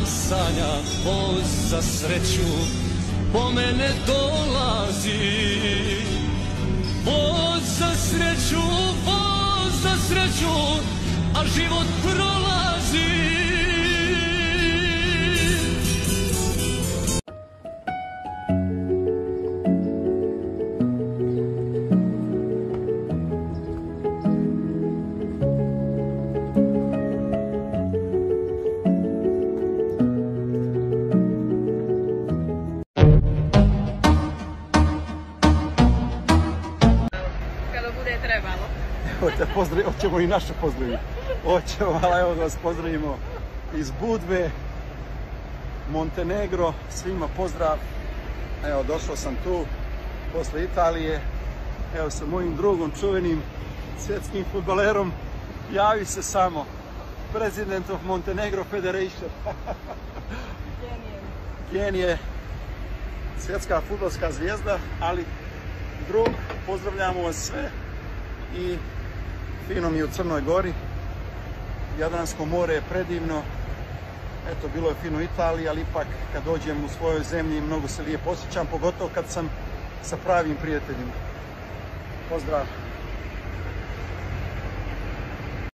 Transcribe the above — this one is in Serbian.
sanja, voz za sreću po mene dolazi. Voz za sreću, voz za sreću, a život prolazi. Hoćemo i naše pozdraviti. Hoćemo, ali evo da vas pozdravimo iz Budve, Montenegro. Svima pozdrav. Evo, došao sam tu posle Italije. Evo, sa mojim drugom, čuvenim svjetskim fudbalerom. Javi se samo. President of Montenegro Federation. Genije. Svjetska fudbalska zvijezda, ali drug, pozdravljamo vas sve. I fino mi je u Crnoj Gori, Jadransko more je predivno, eto, bilo je fino u Italiji, ali ipak kad dođem u svojoj zemlji mnogo se lijepo osjećam, pogotovo kad sam sa pravim prijateljima. Pozdrav!